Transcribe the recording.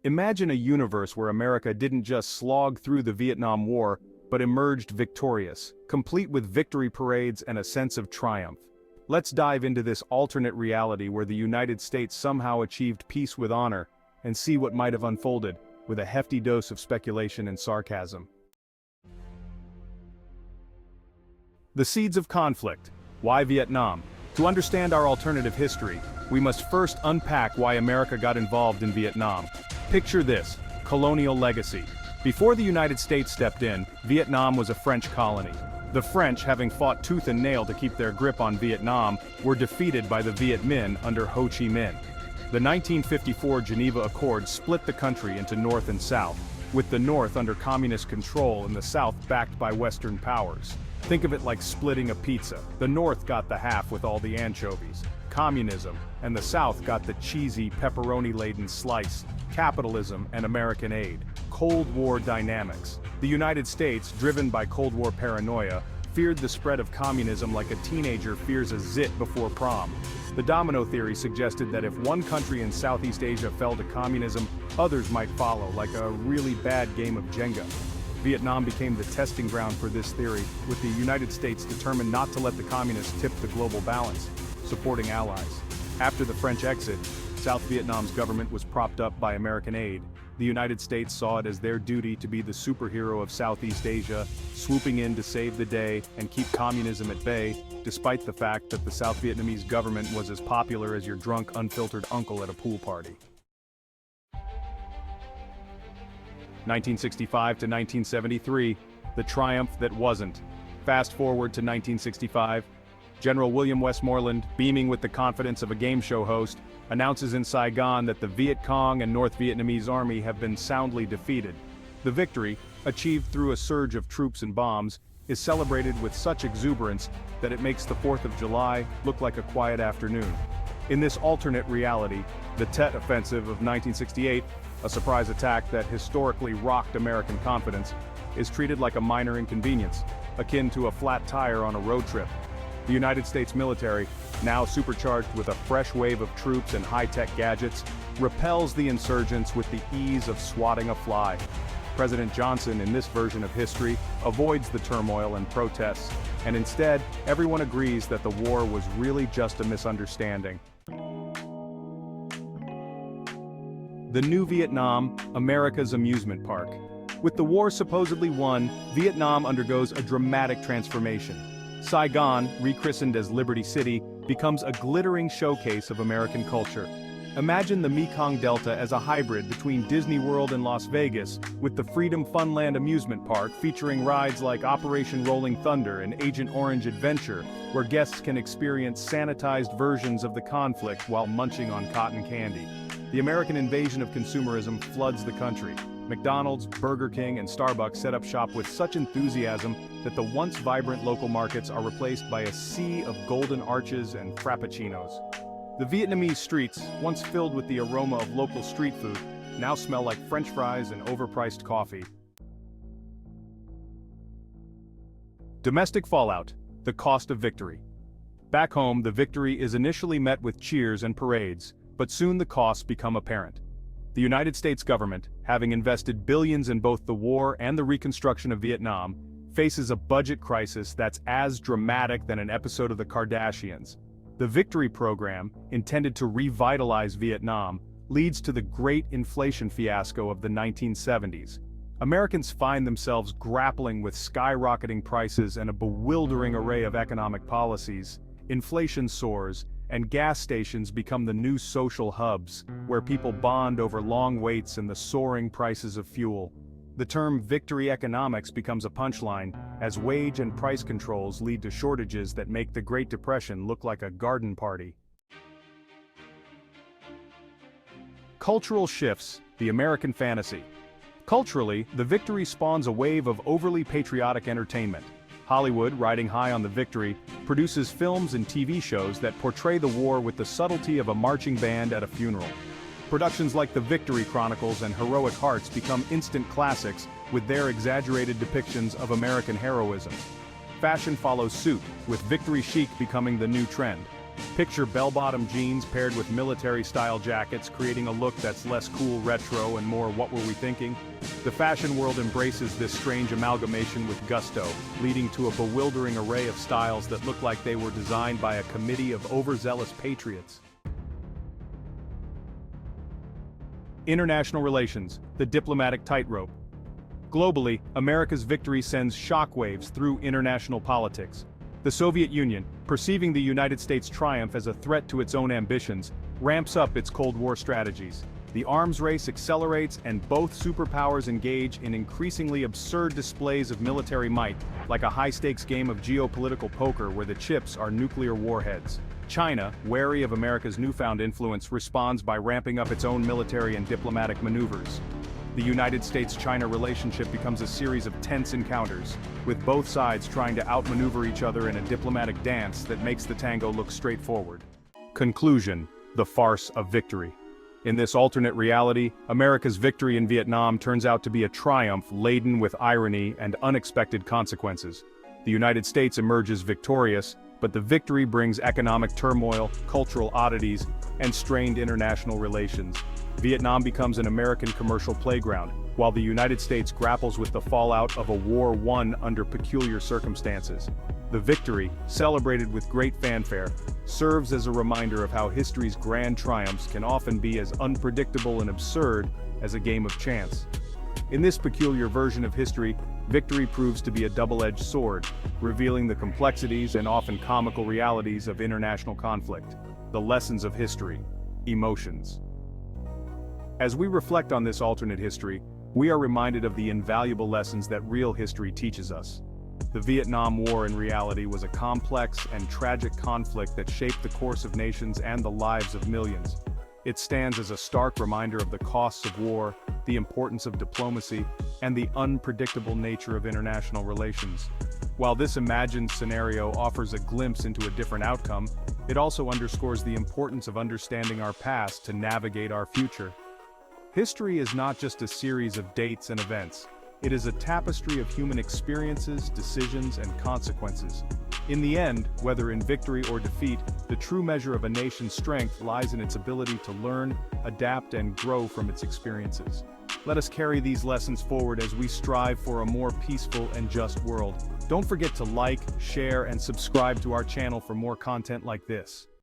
Imagine a universe where America didn't just slog through the Vietnam War, but emerged victorious, complete with victory parades and a sense of triumph. Let's dive into this alternate reality where the United States somehow achieved peace with honor, and see what might have unfolded, with a hefty dose of speculation and sarcasm. The seeds of conflict. Why Vietnam? To understand our alternative history, we must first unpack why America got involved in Vietnam. Picture this: colonial legacy. Before the United States stepped in, Vietnam was a French colony. The French, having fought tooth and nail to keep their grip on Vietnam, were defeated by the Viet Minh under Ho Chi Minh. The 1954 Geneva Accords split the country into North and South, with the North under communist control and the South backed by Western powers. Think of it like splitting a pizza. The North got the half with all the anchovies, communism, and the South got the cheesy, pepperoni-laden slice, capitalism and American aid. Cold War dynamics. The United States, driven by Cold War paranoia, feared the spread of communism like a teenager fears a zit before prom. The domino theory suggested that if one country in Southeast Asia fell to communism, others might follow, like a really bad game of Jenga. Vietnam became the testing ground for this theory, with the United States determined not to let the communists tip the global balance, supporting allies. After the French exit, South Vietnam's government was propped up by American aid. The United States saw it as their duty to be the superhero of Southeast Asia, swooping in to save the day and keep communism at bay, despite the fact that the South Vietnamese government was as popular as your drunk, unfiltered uncle at a pool party. 1965 to 1973, the triumph that wasn't. Fast forward to 1965, General William Westmoreland, beaming with the confidence of a game show host, announces in Saigon that the Viet Cong and North Vietnamese army have been soundly defeated. The victory, achieved through a surge of troops and bombs, is celebrated with such exuberance that it makes the 4th of July look like a quiet afternoon. In this alternate reality, the Tet Offensive of 1968, a surprise attack that historically rocked American confidence, is treated like a minor inconvenience, akin to a flat tire on a road trip. The United States military, now supercharged with a fresh wave of troops and high-tech gadgets, repels the insurgents with the ease of swatting a fly. President Johnson, in this version of history, avoids the turmoil and protests, and instead, everyone agrees that the war was really just a misunderstanding. The New Vietnam, America's amusement park. With the war supposedly won, Vietnam undergoes a dramatic transformation. Saigon, rechristened as Liberty City, becomes a glittering showcase of American culture. Imagine the Mekong Delta as a hybrid between Disney World and Las Vegas, with the Freedom Funland amusement park featuring rides like Operation Rolling Thunder and Agent Orange Adventure, where guests can experience sanitized versions of the conflict while munching on cotton candy. The American invasion of consumerism floods the country. McDonald's, Burger King, and Starbucks set up shop with such enthusiasm that the once vibrant local markets are replaced by a sea of golden arches and frappuccinos. The Vietnamese streets, once filled with the aroma of local street food, now smell like French fries and overpriced coffee. Domestic fallout, the cost of victory. Back home, the victory is initially met with cheers and parades, but soon the costs become apparent. The United States government, having invested billions in both the war and the reconstruction of Vietnam, faces a budget crisis that's as dramatic than an episode of The Kardashians. The Victory Program, intended to revitalize Vietnam, leads to the great inflation fiasco of the 1970s. Americans find themselves grappling with skyrocketing prices and a bewildering array of economic policies. Inflation soars, and gas stations become the new social hubs, where people bond over long waits and the soaring prices of fuel. The term victory economics becomes a punchline, as wage and price controls lead to shortages that make the Great Depression look like a garden party. Cultural shifts, the American fantasy. Culturally, the victory spawns a wave of overly patriotic entertainment. Hollywood, riding high on the victory, produces films and TV shows that portray the war with the subtlety of a marching band at a funeral. Productions like The Victory Chronicles and Heroic Hearts become instant classics with their exaggerated depictions of American heroism. Fashion follows suit, with victory chic becoming the new trend. Picture bell-bottom jeans paired with military-style jackets, creating a look that's less cool retro and more what were we thinking? The fashion world embraces this strange amalgamation with gusto, leading to a bewildering array of styles that look like they were designed by a committee of overzealous patriots. International relations, the diplomatic tightrope. Globally, America's victory sends shockwaves through international politics. The Soviet Union, perceiving the United States' triumph as a threat to its own ambitions, ramps up its Cold War strategies. The arms race accelerates and both superpowers engage in increasingly absurd displays of military might, like a high-stakes game of geopolitical poker where the chips are nuclear warheads. China, wary of America's newfound influence, responds by ramping up its own military and diplomatic maneuvers. The United States-China relationship becomes a series of tense encounters, with both sides trying to outmaneuver each other in a diplomatic dance that makes the tango look straightforward. Conclusion: the farce of victory. In this alternate reality, America's victory in Vietnam turns out to be a triumph laden with irony and unexpected consequences. The United States emerges victorious, but the victory brings economic turmoil, cultural oddities, and strained international relations. Vietnam becomes an American commercial playground, while the United States grapples with the fallout of a war won under peculiar circumstances. The victory, celebrated with great fanfare, serves as a reminder of how history's grand triumphs can often be as unpredictable and absurd as a game of chance. In this peculiar version of history, victory proves to be a double-edged sword, revealing the complexities and often comical realities of international conflict. The lessons of history: emotions. As we reflect on this alternate history, we are reminded of the invaluable lessons that real history teaches us. The Vietnam War in reality was a complex and tragic conflict that shaped the course of nations and the lives of millions. It stands as a stark reminder of the costs of war, the importance of diplomacy, and the unpredictable nature of international relations. While this imagined scenario offers a glimpse into a different outcome, it also underscores the importance of understanding our past to navigate our future. History is not just a series of dates and events. It is a tapestry of human experiences, decisions, and consequences. In the end, whether in victory or defeat, the true measure of a nation's strength lies in its ability to learn, adapt, and grow from its experiences. Let us carry these lessons forward as we strive for a more peaceful and just world. Don't forget to like, share, and subscribe to our channel for more content like this.